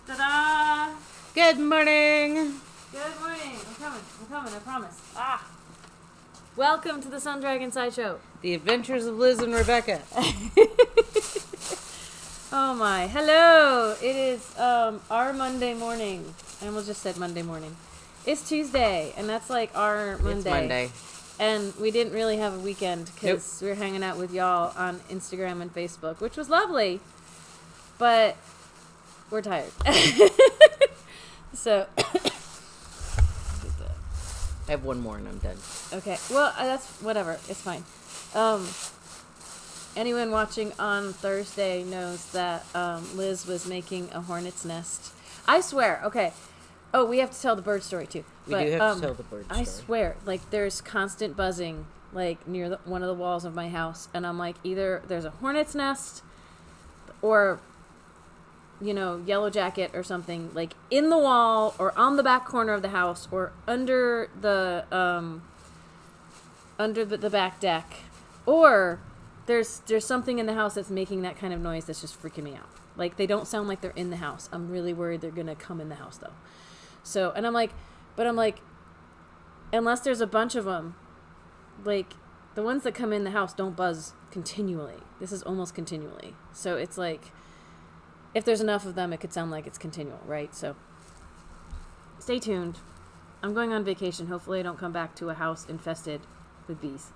Ta-da! Good morning. Good morning. I'm coming, I promise. Welcome to the Sun Dragon Sideshow. The Adventures of Liz and Rebecca. Oh my. Hello. It is our Monday morning. I almost just said Monday morning. It's Tuesday, and that's like our Monday. It's Monday. And we didn't really have a weekend because we were hanging out with y'all on Instagram and Facebook, which was lovely. But we're tired. So I have one more and I'm done. okay. Well, that's whatever. It's fine. Anyone watching on Thursday knows that Liz was making a hornet's nest. I swear. Okay. Oh, we have to tell the bird story too. We do have to tell the bird story. I swear, like there's constant buzzing, like near one of the walls of my house, and I'm like, either there's a hornet's nest, or, you know, yellow jacket or something, like in the wall or on the back corner of the house or under the back deck, or there's something in the house that's making that kind of noise that's just freaking me out. Like they don't sound like they're in the house. I'm really worried they're gonna come in the house though. So, and I'm like, unless there's a bunch of them, like, the ones that come in the house don't buzz continually. This is almost continually. So it's like, if there's enough of them, it could sound like it's continual, right? So, stay tuned. I'm going on vacation. Hopefully I don't come back to a house infested with bees.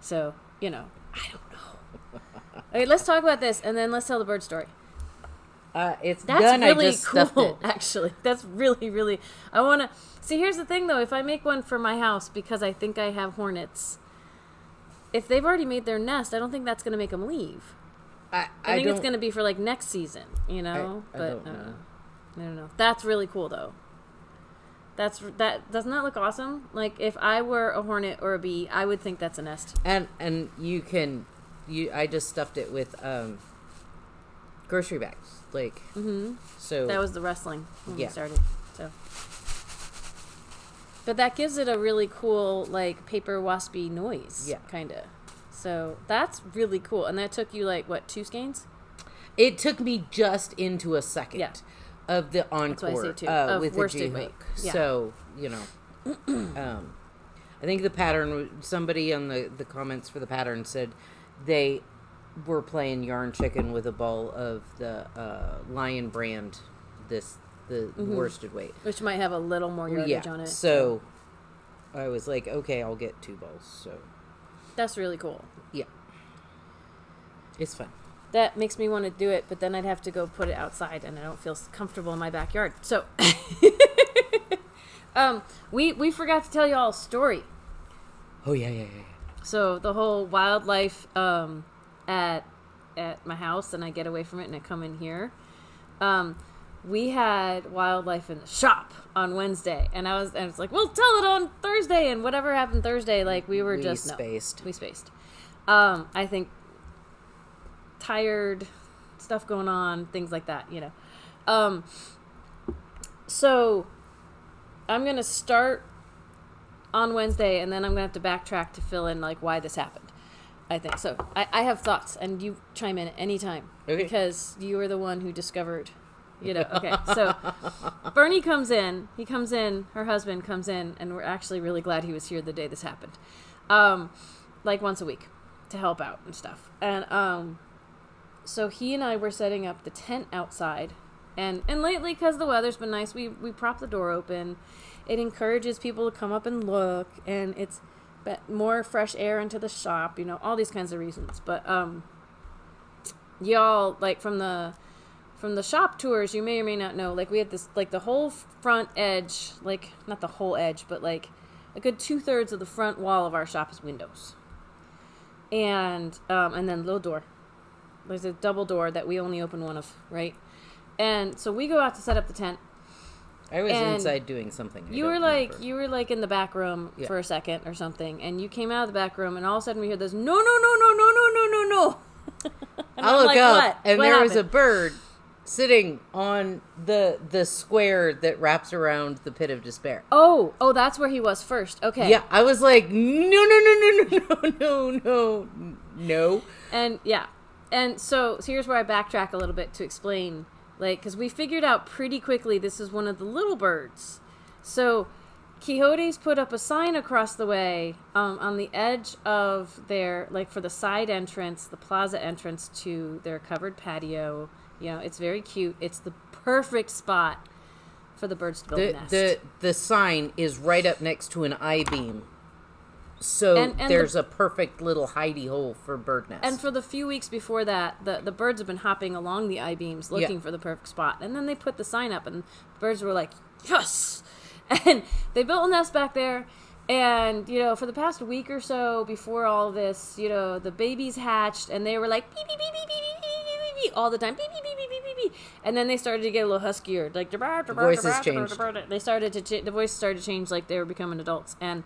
So, you know, I don't know. Okay, let's talk about this, and then let's tell the bird story. That's done. Really I just cool, stuffed it. Actually. That's really, I want to... See, here's the thing, though. If I make one for my house because I think I have hornets, if they've already made their nest, I don't think that's going to make them leave. I think it's going to be for, like, next season, you know? I don't know. I don't know. That's really cool, though. Doesn't that look awesome? Like, if I were a hornet or a bee, I would think that's a nest. And I just stuffed it with grocery bags. Like, so that was the wrestling when we started. So, but that gives it a really cool, like, paper waspy noise. Yeah, kind of. So that's really cool. And that took you like what, 2 skeins? It took me just into a second of the encore. That's what I say too. With worsted the weight. Yeah. So you know, I think the pattern. Somebody on the comments for the pattern said they were playing yarn chicken with a ball of the Lion brand, the worsted weight, which might have a little more yardage on it. So I was like, okay, I'll get 2 balls. So that's really cool. Yeah, it's fun. That makes me want to do it, but then I'd have to go put it outside, and I don't feel comfortable in my backyard. So we forgot to tell you all a story. Oh yeah. So the whole wildlife at my house, and I get away from it and I come in here. We had wildlife in the shop on Wednesday, and I was like, we'll tell it on Thursday, and whatever happened Thursday, like we spaced. We spaced. I think tired, stuff going on, things like that, you know. So I'm gonna start on Wednesday, and then I'm gonna have to backtrack to fill in like why this happened. I think so. I have thoughts, and you chime in at any time because you were the one who discovered, you know. Okay, so Bernie comes in. He comes in. Her husband comes in, and we're actually really glad he was here the day this happened, like once a week to help out and stuff. And so he and I were setting up the tent outside, and lately because the weather's been nice, we prop the door open. It encourages people to come up and look, and it's more fresh air into the shop, you know, all these kinds of reasons. But y'all, like from the shop tours, you may or may not know, like we had this, like the whole front edge, like not the whole edge, but like a good 2/3 of the front wall of our shop is windows, and then a little door. There's a double door that we only open one of, right? And so we go out to set up the tent. I was inside doing something. You were like in the back room for a second or something, and you came out of the back room, and all of a sudden we hear this no. I look up, and there was a bird sitting on the square that wraps around the pit of despair. Oh, that's where he was first. Okay. Yeah, I was like, no. And yeah, And so here's where I backtrack a little bit to explain, like, because we figured out pretty quickly this is one of the little birds. So Quixote's put up a sign across the way on the edge of their, like, for the side entrance, the plaza entrance to their covered patio. You know, it's very cute. It's the perfect spot for the birds to build a nest. The sign is right up next to an I-beam. So and there's a perfect little hidey hole for bird nests. And for the few weeks before that, the birds have been hopping along the I-beams looking for the perfect spot. And then they put the sign up, and the birds were like, yes! And they built a nest back there. And, you know, for the past week or so before all of this, you know, the babies hatched, and they were like, beep, beep, beep, beep, beep, beep, beep, beep, all the time. Beep, beep, beep, beep, beep, beep, beep. And then they started to get a little huskier. Like, the voices changed. They started to the voice started to change like they were becoming adults. And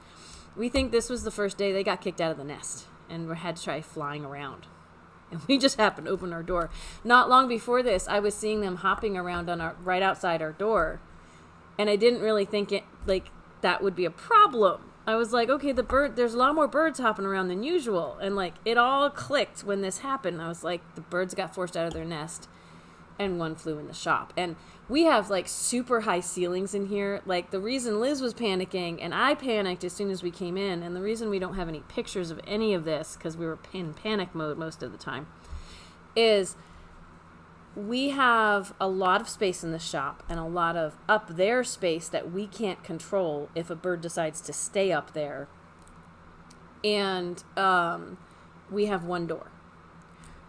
we think this was the first day they got kicked out of the nest and had to try flying around. And we just happened to open our door. Not long before this, I was seeing them hopping around right outside our door. And I didn't really think it, like, that would be a problem. I was like, okay, there's a lot more birds hopping around than usual. And, like, it all clicked when this happened. I was like, the birds got forced out of their nest and one flew in the shop. And we have, like, super high ceilings in here. Like, the reason Liz was panicking, and I panicked as soon as we came in, and the reason we don't have any pictures of any of this, because we were in panic mode most of the time, is we have a lot of space in the shop and a lot of up there space that we can't control if a bird decides to stay up there. And we have one door.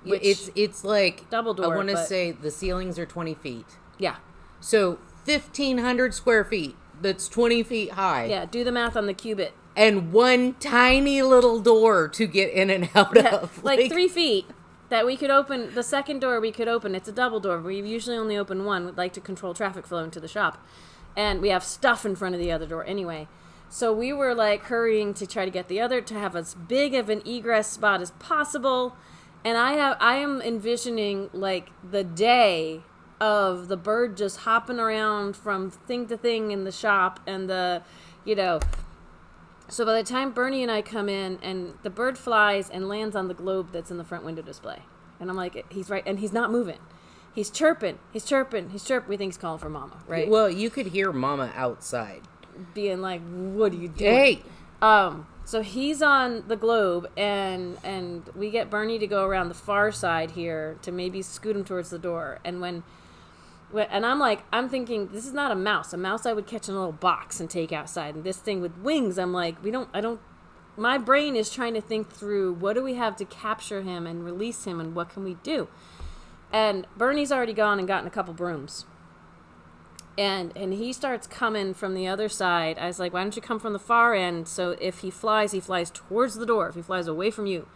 It's like double door. I want to say the ceilings are 20 feet. Yeah. So 1,500 square feet. That's 20 feet high. Yeah. Do the math on the cubit. And one tiny little door to get in and out of. Like 3 feet that we could open. The second door we could open. It's a double door. We usually only open one. We'd like to control traffic flow into the shop. And we have stuff in front of the other door anyway. So we were like hurrying to try to get the other to have as big of an egress spot as possible. And I am envisioning like the day of the bird just hopping around from thing to thing in the shop and so by the time Bernie and I come in and the bird flies and lands on the globe that's in the front window display. And I'm like, he's right. And he's not moving. He's chirping. We think he's calling for mama, right? Well, you could hear mama outside. Being like, what are you doing? Hey! So he's on the globe, and we get Bernie to go around the far side here to maybe scoot him towards the door. And I'm thinking, this is not a mouse. A mouse I would catch in a little box and take outside. And this thing with wings, I'm like, my brain is trying to think through, what do we have to capture him and release him, and what can we do? And Bernie's already gone and gotten a couple brooms. And he starts coming from the other side. I was like, why don't you come from the far end? So if he flies towards the door. If he flies away from you.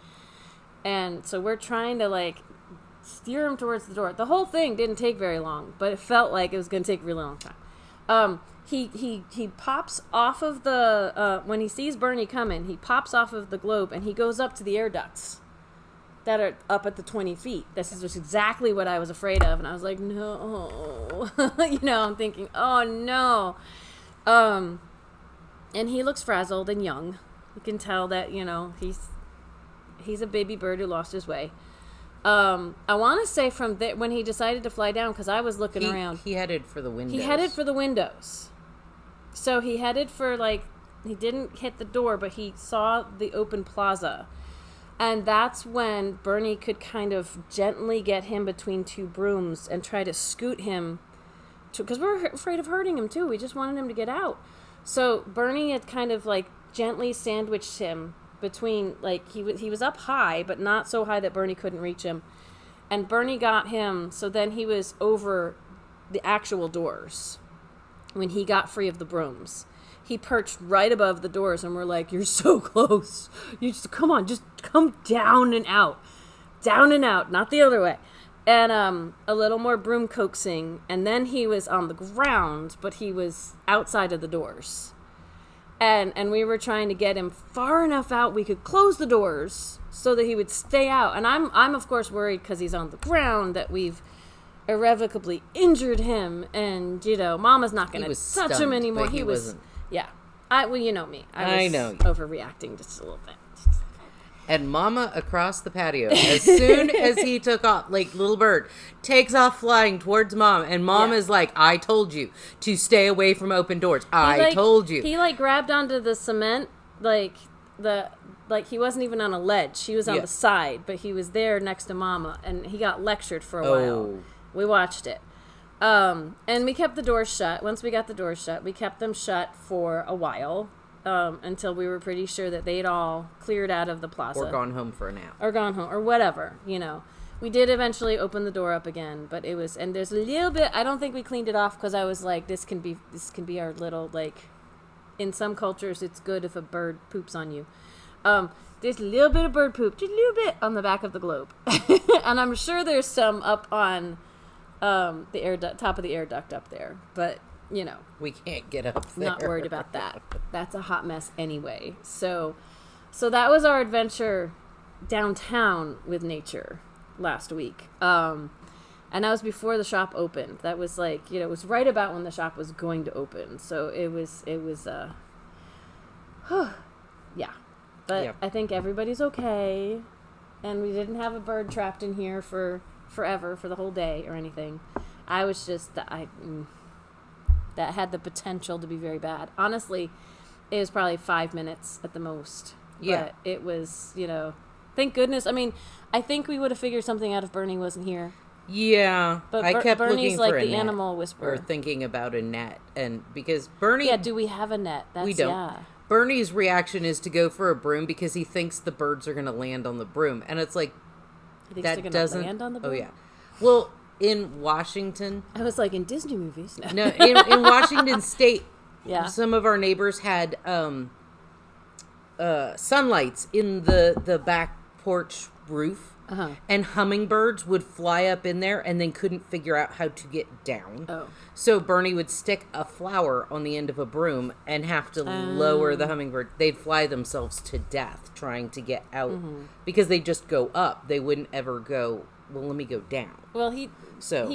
And so we're trying to, like, steer him towards the door. The whole thing didn't take very long, but it felt like it was going to take a really long time. He pops off of the, when he sees Bernie coming, he pops off of the globe and he goes up to the air ducts that are up at the 20 feet. This is just exactly what I was afraid of. And I was like, no, I'm thinking, oh no. And he looks frazzled and young. You can tell that, he's a baby bird who lost his way. I want to say from when he decided to fly down, because I was looking around. He headed for the windows. So he headed for, he didn't hit the door, but he saw the open plaza. And that's when Bernie could kind of gently get him between two brooms and try to scoot him, because we're afraid of hurting him too. We just wanted him to get out. So Bernie had kind of gently sandwiched him between, he was up high, but not so high that Bernie couldn't reach him. And Bernie got him, so then he was over the actual doors when he got free of the brooms. He perched right above the doors, and we're like, you're so close. You just come down and out. Down and out, not the other way. And a little more broom coaxing, and then he was on the ground, but he was outside of the doors. And we were trying to get him far enough out we could close the doors so that he would stay out. And I'm of course worried because he's on the ground that we've irrevocably injured him, and Mama's not going to touch him anymore. He wasn't. Yeah. You know me. I was know you. overreacting just a little bit. And Mama across the patio, as soon as he took off, like little bird, takes off flying towards Mom. And Mom is like, I told you to stay away from open doors. I told you. He like grabbed onto the cement, like he wasn't even on a ledge. He was on the side, but he was there next to Mama. And he got lectured for a while. We watched it. And we kept the doors shut. Once we got the doors shut, we kept them shut for a while. Until we were pretty sure that they'd all cleared out of the plaza. Or gone home for a nap. Or gone home, or whatever, you know. We did eventually open the door up again, but it was, and there's a little bit, I don't think we cleaned it off because I was like, this can be our little, like, in some cultures, it's good if a bird poops on you. There's a little bit of bird poop, just a little bit on the back of the globe. And I'm sure there's some up on the top of the air duct up there, but... You know, we can't get up there. Not worried about that. That's a hot mess anyway. So that was our adventure downtown with nature last week. And that was before the shop opened. That was like, you know, it was right about when the shop was going to open. So it was yeah. But I think everybody's okay. And we didn't have a bird trapped in here for forever, for the whole day or anything. I was just, that had the potential to be very bad. Honestly, it was probably 5 minutes at the most. Yeah. But it was, you know, thank goodness. I mean, I think we would have figured something out if Bernie wasn't here. Yeah. But I kept Bernie's looking like for a the net, animal whisperer. or thinking about a net. And because Bernie... Yeah, do we have a net? We don't. Yeah. Bernie's reaction is to go for a broom because he thinks the birds are going to land on the broom. And it's like, that doesn't land on the broom? Oh, yeah. Well... In Washington... I was like, in Disney movies. No, in Washington State, some of our neighbors had sunlights in the back porch roof, and hummingbirds would fly up in there and then couldn't figure out how to get down. Oh. So Bernie would stick a flower on the end of a broom and have to lower the hummingbird. They'd fly themselves to death trying to get out because they just go up. They wouldn't ever go... Well, let me go down. Well, he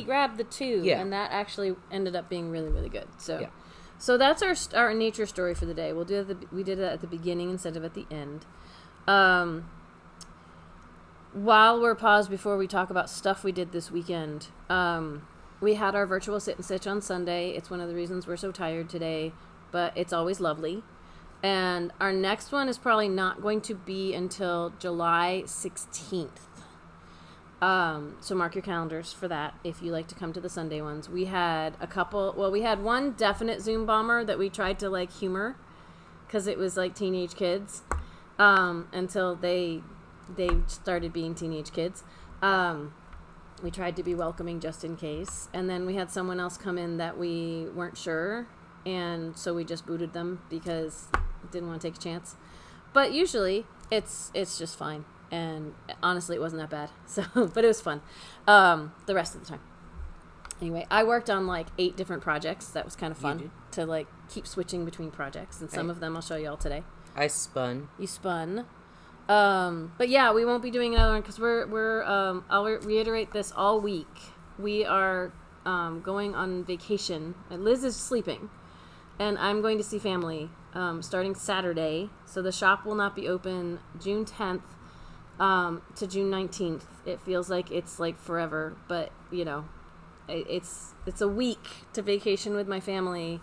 grabbed the two, and that actually ended up being really, really good. So that's our nature story for the day. We did it at the beginning instead of at the end. While we're paused before we talk about stuff we did this weekend, we had our virtual sit and stitch on Sunday. It's one of the reasons we're so tired today, but it's always lovely. And our next one is probably not going to be until July 16th. So mark your calendars for that if you like to come to the Sunday ones. We had we had one definite Zoom bomber that we tried to like humor because it was like teenage kids until they started being teenage kids. We tried to be welcoming just in case. And then we had someone else come in that we weren't sure. And so we just booted them because we didn't want to take a chance. But usually it's just fine. And honestly, it wasn't that bad. So, but it was fun the rest of the time. Anyway, I worked on like 8 different projects. That was kind of fun to like keep switching between projects. And some of them I'll show you all today. I spun. You spun. But yeah, we won't be doing another one because I'll reiterate this all week. We are going on vacation. Liz is sleeping. And I'm going to see family starting Saturday. So the shop will not be open June 10th. To June 19th. It feels like it's like forever, but you know, it's a week to vacation with my family,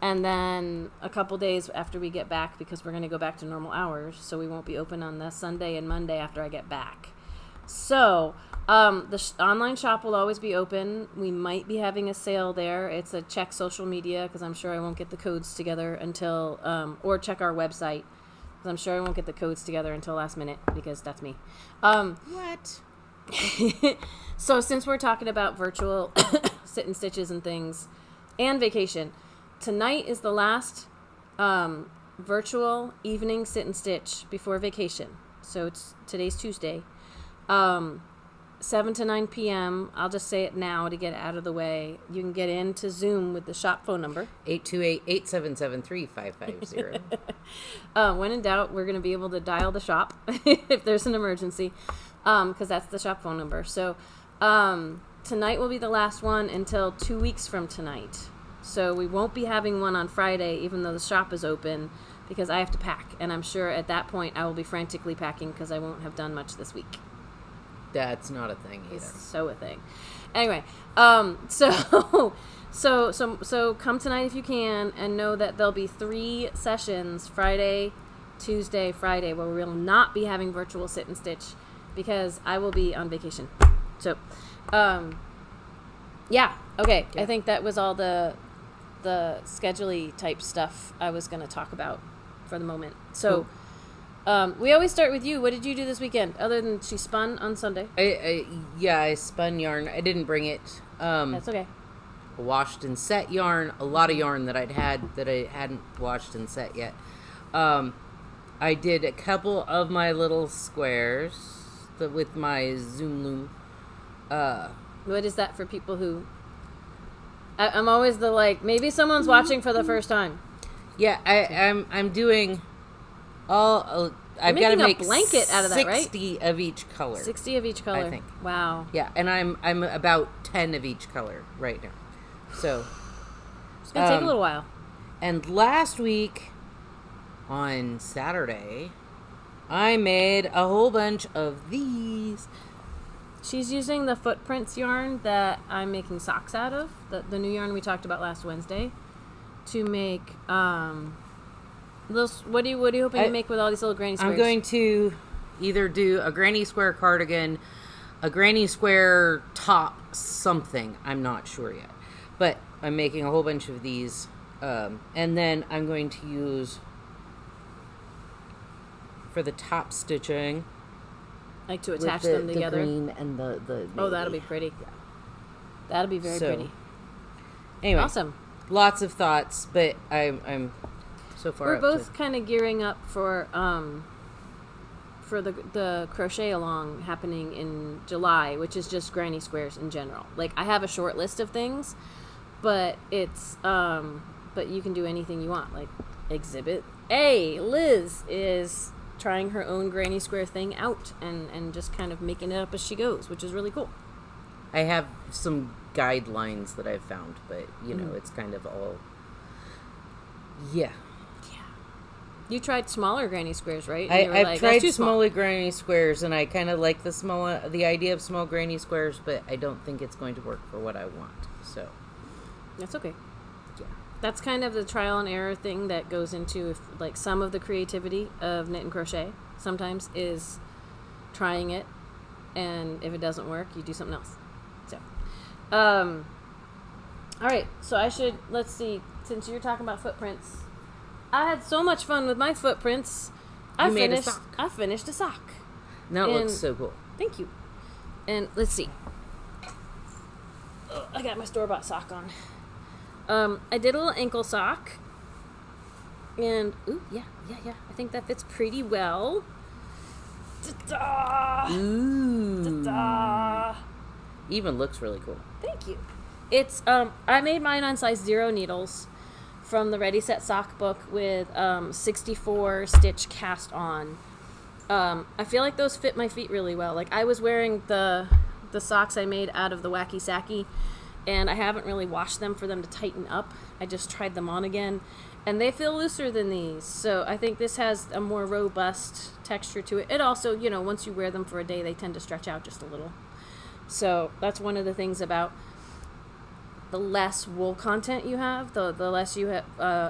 and then a couple days after we get back because we're going to go back to normal hours, so we won't be open on the Sunday and Monday after I get back. So the online shop will always be open. We might be having a sale there. It's a check social media because I'm sure I won't get the codes together until or check our website. I'm sure I won't get the codes together until last minute because that's me. What? So since we're talking about virtual sit and stitches and things and vacation, tonight is the last virtual evening sit and stitch before vacation. So today's Tuesday. 7 to 9 p.m. I'll just say it now to get it out of the way. You can get into Zoom with the shop phone number. 828-877-3550. When in doubt, we're going to be able to dial the shop if there's an emergency, because that's the shop phone number. So tonight will be the last one until 2 weeks from tonight. So we won't be having one on Friday, even though the shop is open. because I have to pack. And I'm sure at that point I will be frantically packing because I won't have done much this week. That's not a thing either. It's so a thing. Anyway, so come tonight if you can, and know that there'll be 3 sessions, Friday, Tuesday, Friday, where we will not be having virtual sit and stitch because I will be on vacation. So, yeah, okay. Yeah. I think that was all the schedule-y type stuff I was going to talk about for the moment. So, we always start with you. What did you do this weekend, other than she spun on Sunday? I spun yarn. I didn't bring it. That's okay. Washed and set yarn. A lot of yarn that I hadn't washed and set yet. I did a couple of my little squares with my Zoom Loom. What is that for people who... I'm always maybe someone's watching for the first time. Yeah, I'm doing all... I've got to make a blanket out of that, right? 60 of each color. 60 of each color. I think. Wow. Yeah, and I'm about 10 of each color right now. So it's going to take a little while. And last week on Saturday, I made a whole bunch of these. She's using the Footprints yarn that I'm making socks out of, the new yarn we talked about last Wednesday, to make little. What are you hoping to make with all these little granny squares? I'm going to either do a granny square cardigan, a granny square top, something. I'm not sure yet, but I'm making a whole bunch of these, and then I'm going to use for the top stitching. Like to attach them together. The green and the oh, that'll be pretty. Yeah. That'll be very pretty. Anyway, awesome. Lots of thoughts, but I'm so far. We're both kind of gearing up for the crochet along happening in July, which is just granny squares in general. Like I have a short list of things, but it's but you can do anything you want. Like Exhibit A, Liz is trying her own granny square thing out and just kind of making it up as she goes, which is really cool. I have some guidelines that I've found, but it's kind of all yeah. You tried smaller granny squares, right? I've tried smaller granny squares, and I kind of like the idea of small granny squares, but I don't think it's going to work for what I want. So that's okay. Yeah. That's kind of the trial and error thing that goes into some of the creativity of knit and crochet sometimes is trying it, and if it doesn't work, you do something else. So, all right. So let's see. Since you're talking about footprints, I had so much fun with my footprints. I finished a sock. That looks so cool. Thank you. And let's see. Oh, I got my store-bought sock on. I did a little ankle sock, and yeah, I think that fits pretty well. Ta-da! Ooh. Ta-da! Even looks really cool. Thank you. It's I made mine on size 0 needles from the Ready Set Sock book with 64 stitch cast on. I feel like those fit my feet really well. Like I was wearing the socks I made out of the Wacky Sacky, and I haven't really washed them for them to tighten up. I just tried them on again, and they feel looser than these. So I think this has a more robust texture to it. It also, once you wear them for a day, they tend to stretch out just a little. So that's one of the things about the less wool content you have, the less you have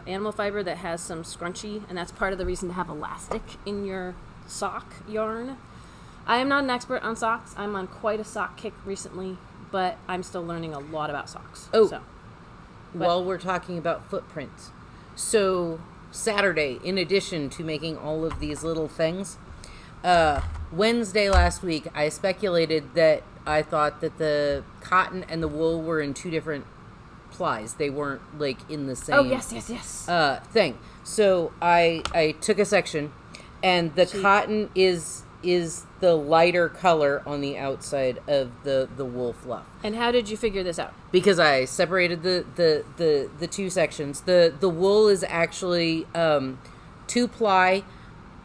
animal fiber that has some scrunchy, and that's part of the reason to have elastic in your sock yarn. I am not an expert on socks. I'm on quite a sock kick recently, but I'm still learning a lot about socks. While we're talking about footprints, so Saturday, in addition to making all of these little things, Wednesday last week, I speculated that I thought that the cotton and the wool were in 2 different plies. They weren't in the same. Oh yes. Thing. So I took a section, and the cotton is the lighter color on the outside of the wool fluff. And how did you figure this out? Because I separated the 2 sections. The wool is actually 2-ply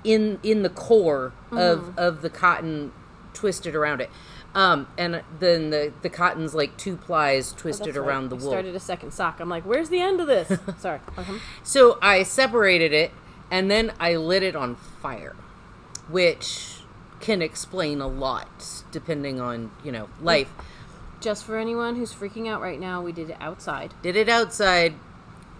in the core of the cotton twisted around it. And then the cotton's 2 plies twisted around the wool. I started a second sock. I'm like, where's the end of this? Sorry. So I separated it, And then I lit it on fire, which can explain a lot depending on, life. Just for anyone who's freaking out right now, we did it outside.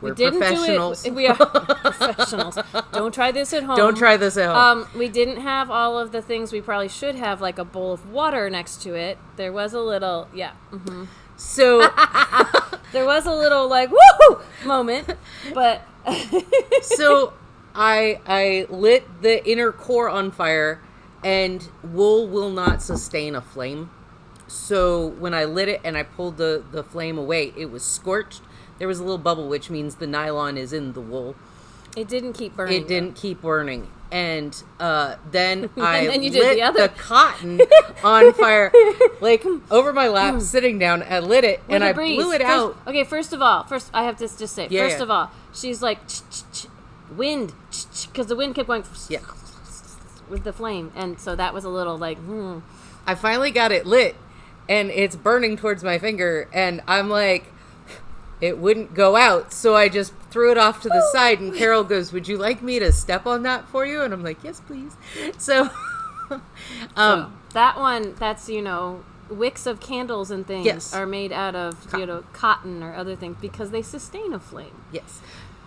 We're professionals. We are professionals. Don't try this at home. We didn't have all of the things we probably should have, like a bowl of water next to it. There was a little, Mm-hmm. So there was a little like woo moment, but so I lit the inner core on fire, and wool will not sustain a flame. So when I lit it and I pulled the flame away, it was scorched. There was a little bubble, which means the nylon is in the wool. It didn't keep burning. And then I then you lit did the cotton on fire, like over my lap, sitting down. I lit it, and I blew it out. Okay, first I have to just say, first of all, she's like, wind, because the wind kept going with the flame. And so that was a little like, I finally got it lit, and it's burning towards my finger, and I'm like, it wouldn't go out, so I just threw it off to the side, and Carol goes, would you like me to step on that for you? And I'm like, yes, please. So, so that one, that's, wicks of candles and things are made out of, cotton or other things, because they sustain a flame. Yes.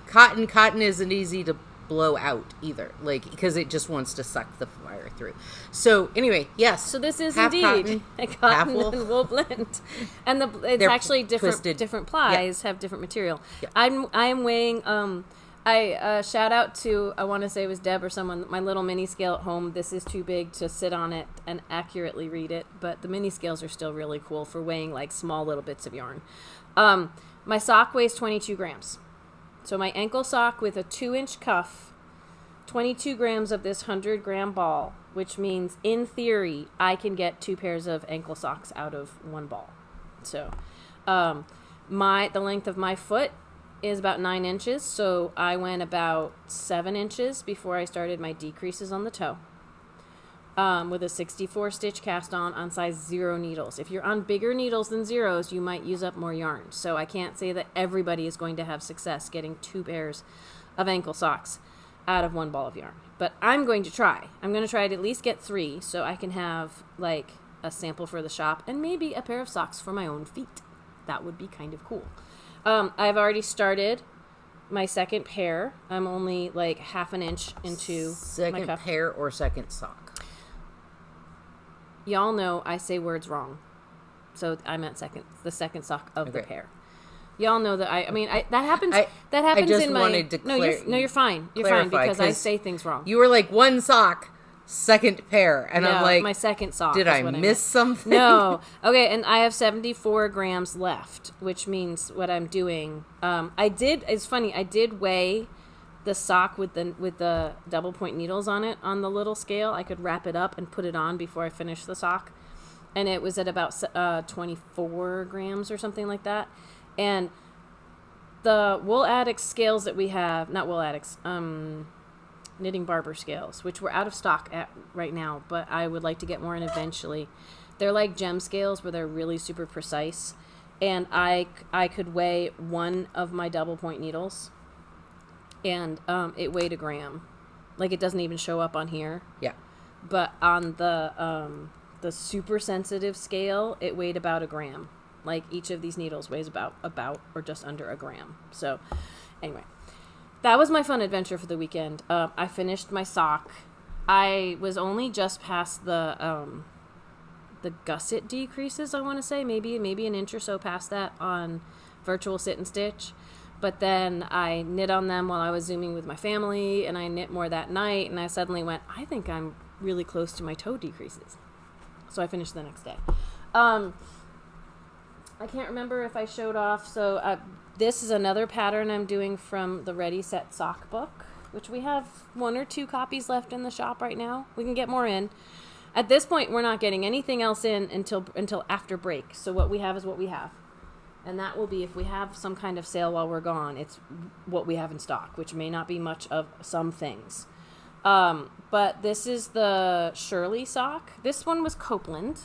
Cotton isn't easy to blow out either, because it just wants to suck the fire through. So anyway, yes. So this is indeed a cotton and wool blend, and it's actually different. Twisted. Different plies have different material. Yeah. I'm weighing. I shout out to, I want to say it was Deb or someone, my little mini scale at home. This is too big to sit on it and accurately read it, but the mini scales are still really cool for weighing like small little bits of yarn. My sock weighs 22 grams. So my ankle sock with a 2-inch cuff, 22 grams of this 100-gram ball, which means in theory I can get 2 pairs of ankle socks out of one ball. So the length of my foot is about 9 inches, so I went about 7 inches before I started my decreases on the toe. With a 64 stitch cast on size 0 needles. If you're on bigger needles than zeros, you might use up more yarn. So I can't say that everybody is going to have success getting 2 pairs of ankle socks out of one ball of yarn. But I'm going to try. I'm going to try to at least get 3 so I can have like a sample for the shop and maybe a pair of socks for my own feet. That would be kind of cool. I've already started my second pair. I'm only like half an inch into second my cuff. Pair or second sock. Y'all know I say words wrong. So I meant the second sock of the pair. Y'all know that that happens. That happens I just in my. Wanted to you're fine. You're fine because I say things wrong. You were like one sock, second pair, and I'm like, my second sock. Did I miss something? No. Okay, and I have 74 grams left, which means what I'm doing. It's funny. I did weigh the sock with the double point needles on it on the little scale. I could wrap it up and put it on before I finish the sock, and it was at about 24 grams or something like that. And the WoolAddicts scales that we have, not WoolAddicts, Knitting Barber scales, which we're out of stock at right now, but I would like to get more in eventually. They're like gem scales where they're really super precise, and I could weigh one of my double point needles. And it weighed 1 gram. Like, it doesn't even show up on here. Yeah. But on the super sensitive scale, it weighed about 1 gram. Like, each of these needles weighs about or just under 1 gram. So, anyway. That was my fun adventure for the weekend. I finished my sock. I was only just past the gusset decreases, I want to say. Maybe an inch or so past that on virtual sit and stitch. But then I knit on them while I was Zooming with my family, and I knit more that night, and I suddenly went, I think I'm really close to my toe decreases. So I finished the next day. I can't remember if I showed off. So this is another pattern I'm doing from the Ready Set Sock book, which we have 1 or 2 copies left in the shop right now. We can get more in. At this point, we're not getting anything else in until after break. So what we have is what we have. And that will be if we have some kind of sale while we're gone. It's what we have in stock, which may not be much of some things. But this is the Shirley sock. This one was Copeland.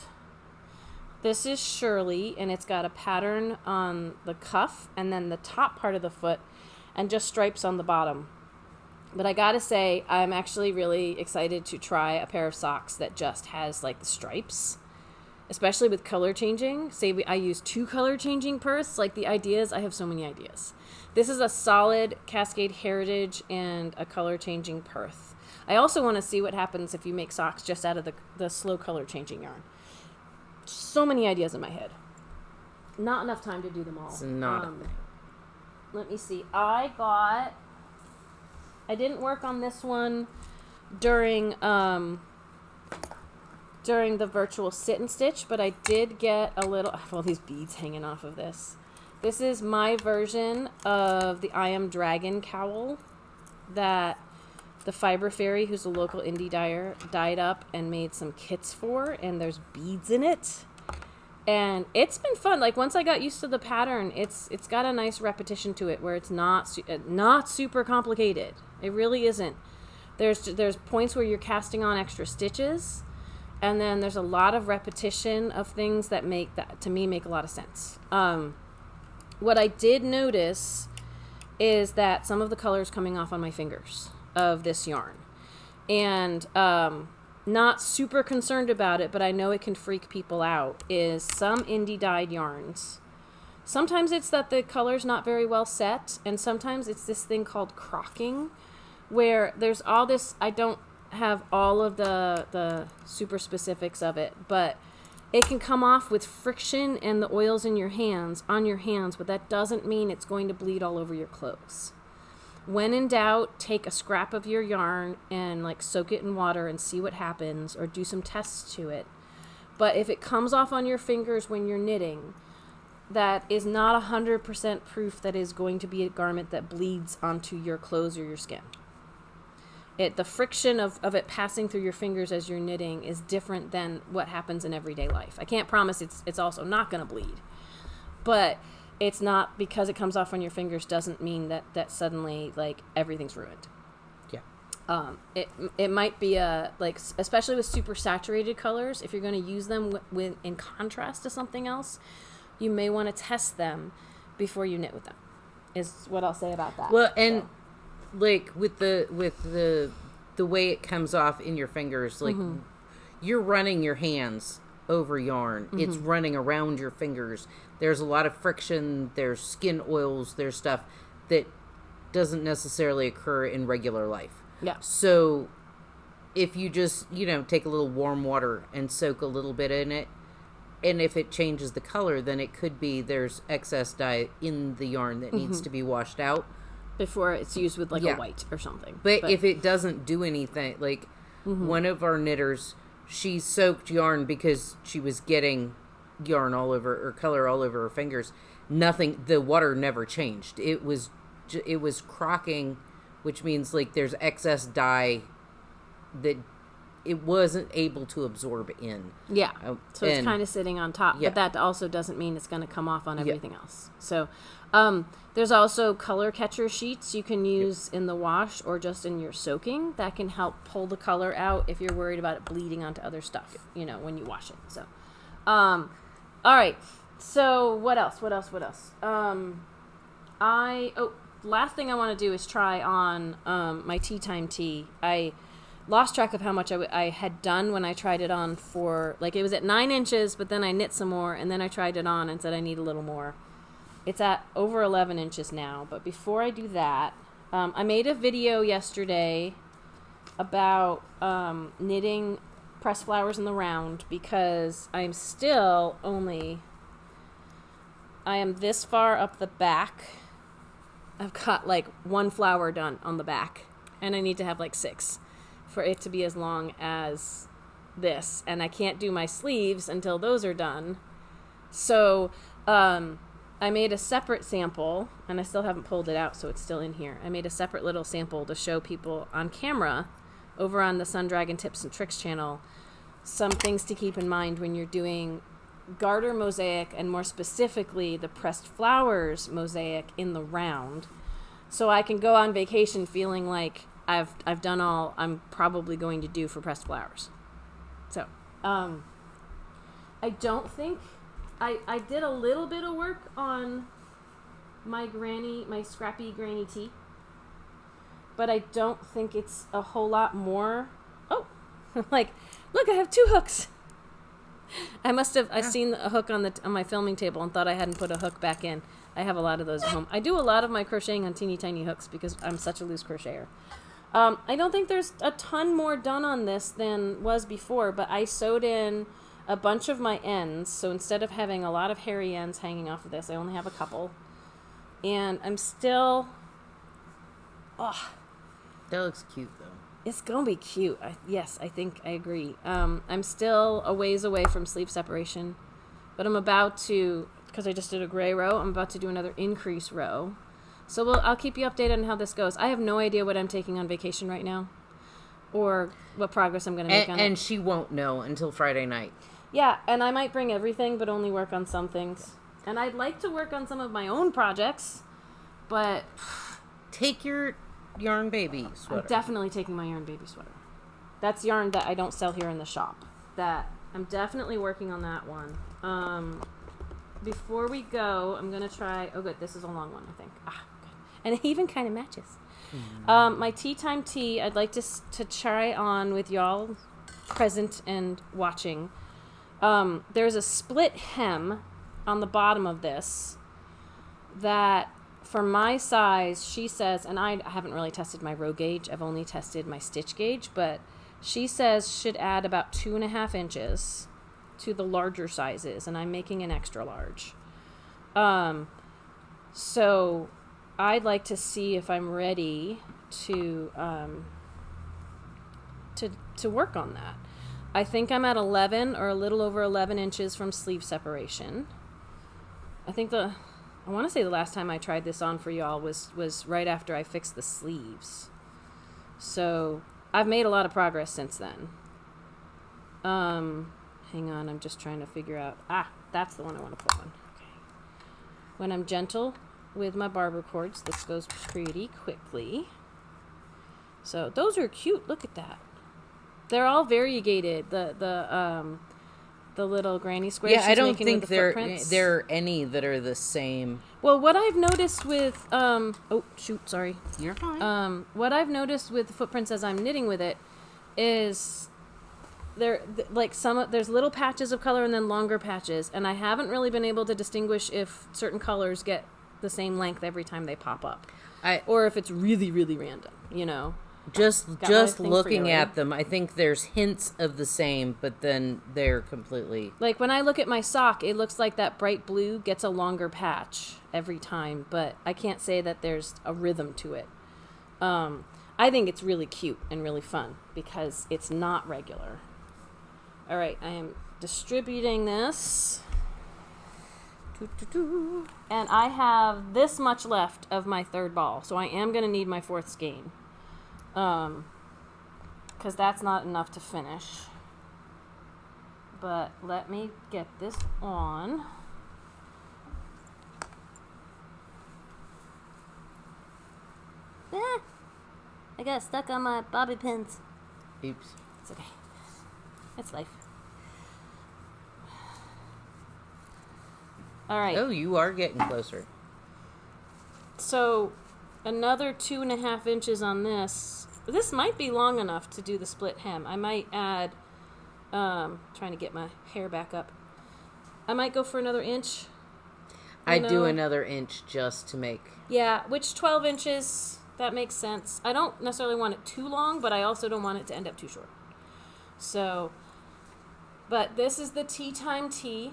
This is Shirley, and it's got a pattern on the cuff and then the top part of the foot and just stripes on the bottom. But I gotta say, I'm actually really excited to try a pair of socks that just has like the stripes, especially with color changing. Say I use 2 color changing purse. Like the ideas, I have so many ideas. This is a solid Cascade Heritage and a color changing purse. I also want to see what happens if you make socks just out of the slow color changing yarn. So many ideas in my head. Not enough time to do them all. It's not. Let me see. I didn't work on this one during the virtual sit and stitch, but I did get a little. I have all these beads hanging off of this. This is my version of the I Am Dragon cowl that the Fiber Fairy, who's a local indie dyer, dyed up and made some kits for, and there's beads in it. And it's been fun. Like, once I got used to the pattern, it's got a nice repetition to it where it's not super complicated. It really isn't. There's points where you're casting on extra stitches, and then there's a lot of repetition of things that to me make a lot of sense. What I did notice is that some of the color's coming off on my fingers of this yarn. And not super concerned about it, but I know it can freak people out, is some indie dyed yarns. Sometimes it's that the color's not very well set, and sometimes it's this thing called crocking, where there's all this, I don't have all of the super specifics of it, but it can come off with friction and the oils in your hands, but that doesn't mean it's going to bleed all over your clothes. When in doubt, take a scrap of your yarn and like soak it in water and see what happens, or do some tests to it. But if it comes off on your fingers when you're knitting, that is not 100% proof that is going to be a garment that bleeds onto your clothes or your skin. The friction of it passing through your fingers as you're knitting is different than what happens in everyday life. I can't promise it's also not going to bleed, but it's not because it comes off on your fingers doesn't mean that suddenly like everything's ruined. Yeah. It might be especially with super saturated colors, if you're going to use them in contrast to something else, you may want to test them before you knit with them. Is what I'll say about that. Well, and like with the way it comes off in your fingers, like you're running your hands over yarn. It's running around your fingers. There's a lot of friction, there's skin oils, there's stuff that doesn't necessarily occur in regular life. Yeah. So if you just, take a little warm water and soak a little bit in it, and if it changes the color, then it could be there's excess dye in the yarn that needs to be washed out before it's used with a white or something. But if it doesn't do anything, like one of our knitters, she soaked yarn because she was getting yarn all over, or color all over her fingers. The water never changed. It was crocking, which means like there's excess dye that it wasn't able to absorb in. Yeah. So it's kind of sitting on top, yeah. But that also doesn't mean it's going to come off on everything else. So there's also color catcher sheets you can use in the wash or just in your soaking that can help pull the color out if you're worried about it bleeding onto other stuff, when you wash it. So, all right. So what else? Last thing I want to do is try on my tea time tee. I lost track of how much I had done when I tried it on for, it was at 9 inches, but then I knit some more, and then I tried it on and said I need a little more. It's at over 11 inches now, but before I do that, I made a video yesterday about knitting pressed flowers in the round, because I am this far up the back. I've got 1 flower done on the back, and I need to have 6 for it to be as long as this, and I can't do my sleeves until those are done. So I made a separate sample, and I still haven't pulled it out, so it's still in here. I made a separate little sample to show people on camera over on the Sun Dragon Tips and Tricks channel some things to keep in mind when you're doing garter mosaic, and more specifically the pressed flowers mosaic in the round, so I can go on vacation feeling like I've done all I'm probably going to do for pressed flowers. So I don't think I did a little bit of work on my Scrappy granny tee, but I don't think it's a whole lot more. Oh, like, look, I have 2 hooks. I seen a hook on my filming table and thought I hadn't put a hook back in. I have a lot of those at home. I do a lot of my crocheting on teeny tiny hooks because I'm such a loose crocheter. I don't think there's a ton more done on this than was before, but I sewed in a bunch of my ends. So instead of having a lot of hairy ends hanging off of this, I only have a couple. And I'm still... Oh, that looks cute, though. it's going to be cute. Yes, I think I agree. I'm still a ways away from sleeve separation, but I'm about to, because I just did a gray row, I'm about to do another increase row. So I'll keep you updated on how this goes. I have no idea what I'm taking on vacation right now or what progress I'm going to make on it. And she won't know until Friday night. Yeah, and I might bring everything, but only work on some things. And I'd like to work on some of my own projects, but... Take your yarn baby sweater. I'm definitely taking my yarn baby sweater. That's yarn that I don't sell here in the shop. That I'm definitely working on that one. Before we go, I'm going to try... Oh, good. This is a long one, I think. Good. And it even kind of matches. Mm-hmm. My tea time tee, I'd like to try on with y'all present and watching. There's a split hem on the bottom of this that... For my size, she says, and I haven't really tested my row gauge. I've only tested my stitch gauge, but she says should add about 2.5 inches to the larger sizes, and I'm making an extra large. So I'd like to see if I'm ready to work on that. I think I'm at 11 or a little over 11 inches from sleeve separation. I want to say the last time I tried this on for y'all was right after I fixed the sleeves. So I've made a lot of progress since then. Hang on, I'm just trying to figure out. That's the one I want to put on. Okay. When I'm gentle with my barber cords, this goes pretty quickly. So those are cute. Look at that. They're all variegated. The little granny squares. Yeah, I don't think there are any that are the same. Well, what I've noticed with sorry. You're fine. What I've noticed with the footprints as I'm knitting with it is there's little patches of color and then longer patches, and I haven't really been able to distinguish if certain colors get the same length every time they pop up, or if it's really, really random. You know. Just looking at them, I think there's hints of the same, but then they're completely... Like, when I look at my sock, it looks like that bright blue gets a longer patch every time, but I can't say that there's a rhythm to it. I think it's really cute and really fun, because it's not regular. All right, I am distributing this. And I have this much left of my third ball, so I am going to need my fourth skein. Because that's not enough to finish. But let me get this on. I got stuck on my bobby pins. Oops. It's okay. It's life. All right. Oh, you are getting closer. So, another 2.5 inches on this. This might be long enough to do the split hem. I might add, trying to get my hair back up. I might go for another inch. I'd do another inch just to make. Yeah, which 12 inches, that makes sense. I don't necessarily want it too long, but I also don't want it to end up too short. So, but this is the Tea Time Tea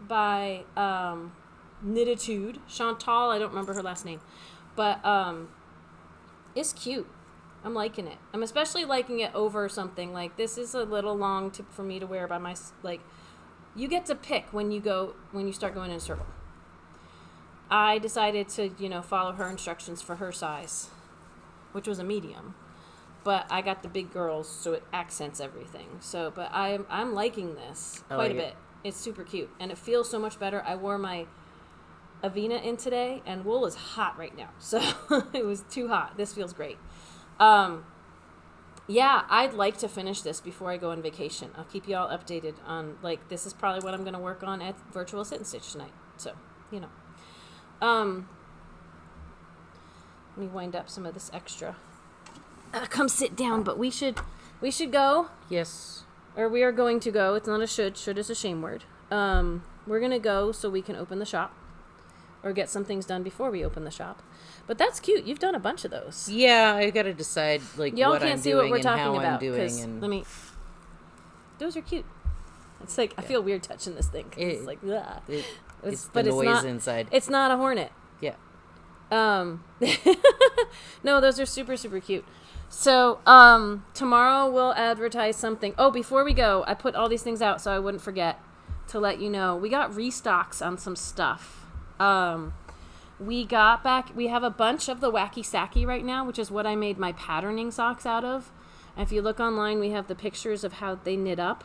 by Knititude. Chantal, I don't remember her last name. But it's cute. I'm liking it. I'm especially liking it over something. Like, this is a little long for me to wear by my... Like, you get to pick when you start going in a circle. I decided to, follow her instructions for her size, which was a medium. But I got the big girls, so it accents everything. So, but I'm liking this quite a bit. It's super cute. And it feels so much better. I wore my Avena in today, and wool is hot right now. So, it was too hot. This feels great. Yeah, I'd like to finish this before I go on vacation. I'll keep you all updated on, this is probably what I'm going to work on at Virtual Sit and Stitch tonight. So, let me wind up some of this extra come sit down, but we should go. Yes. Or we are going to go. It's not a should. Should is a shame word. We're going to go so we can open the shop. Or get some things done before we open the shop. But that's cute. You've done a bunch of those. Yeah, I got to decide like Y'all what can't I'm see doing what we're and talking how about, I'm doing. And let me... Those are cute. It's like, I feel weird touching this thing. It's like, ugh. It's the noise inside. It's not a hornet. Yeah. No, those are super, super cute. So, tomorrow we'll advertise something. Oh, before we go, I put all these things out so I wouldn't forget to let you know. We got restocks on some stuff. We have a bunch of the wacky sacky right now, which is what I made my patterning socks out of. And if you look online, we have the pictures of how they knit up.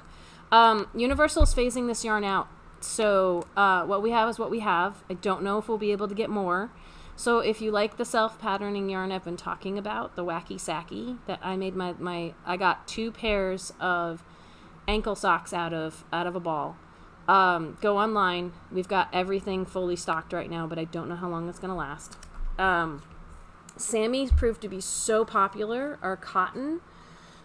Universal's phasing this yarn out. So, what we have is what we have. I don't know if we'll be able to get more. So if you like the self-patterning yarn I've been talking about, the wacky sacky, that I made I got 2 pairs of ankle socks out of a ball. Go online. We've got everything fully stocked right now, but I don't know how long it's going to last. Sammy's proved to be so popular, our cotton,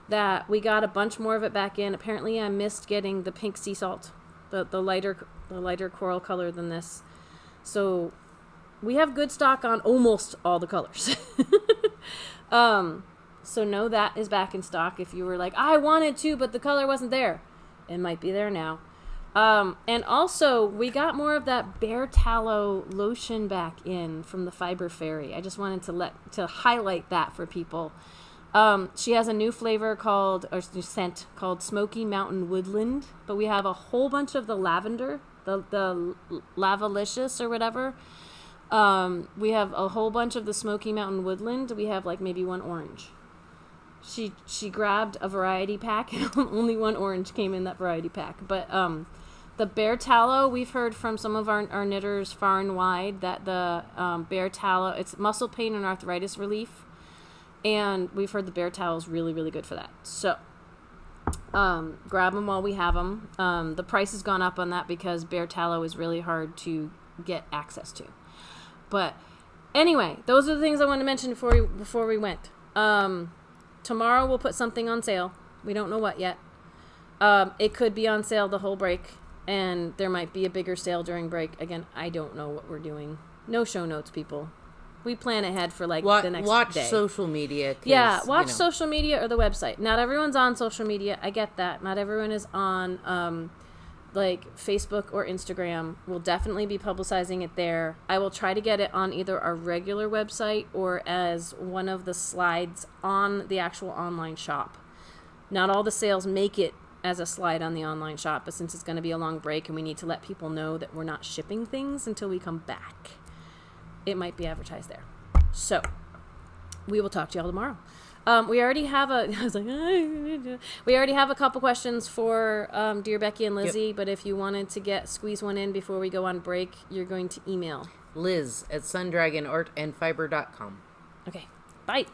that we got a bunch more of it back in. Apparently I missed getting the pink sea salt, the lighter coral color than this. So we have good stock on almost all the colors. So know that is back in stock. If you were like, I wanted to, but the color wasn't there, it might be there now. And also, we got more of that bear tallow lotion back in from the Fiber Fairy. I just wanted to highlight that for people. She has a new flavor new scent called Smoky Mountain Woodland, but we have a whole bunch of the lavender, the Lavalicious or whatever. We have a whole bunch of the Smoky Mountain Woodland. We have like maybe one orange. She grabbed a variety pack and only one orange came in that variety pack. But, the bear tallow, we've heard from some of our knitters far and wide that the bear tallow, it's muscle pain and arthritis relief. And we've heard the bear tallow is really, really good for that. So, grab them while we have them. The price has gone up on that because bear tallow is really hard to get access to. But anyway, those are the things I wanted to mention before we went. Tomorrow we'll put something on sale. We don't know what yet. It could be on sale the whole break. And there might be a bigger sale during break. Again, I don't know what we're doing. No show notes, people. We plan ahead for the next day. Watch social media. Yeah, watch social media or the website. Not everyone's on social media. I get that. Not everyone is on Facebook or Instagram. We'll definitely be publicizing it there. I will try to get it on either our regular website or as one of the slides on the actual online shop. Not all the sales make it as a slide on the online shop, but since it's going to be a long break and we need to let people know that we're not shipping things until we come back, it might be advertised there. So we will talk to y'all tomorrow. We already have we already have a couple questions for Dear Becky and Lizzie, but if you wanted to squeeze one in before we go on break, you're going to email Liz at sundragonartandfiber.com. Okay, bye.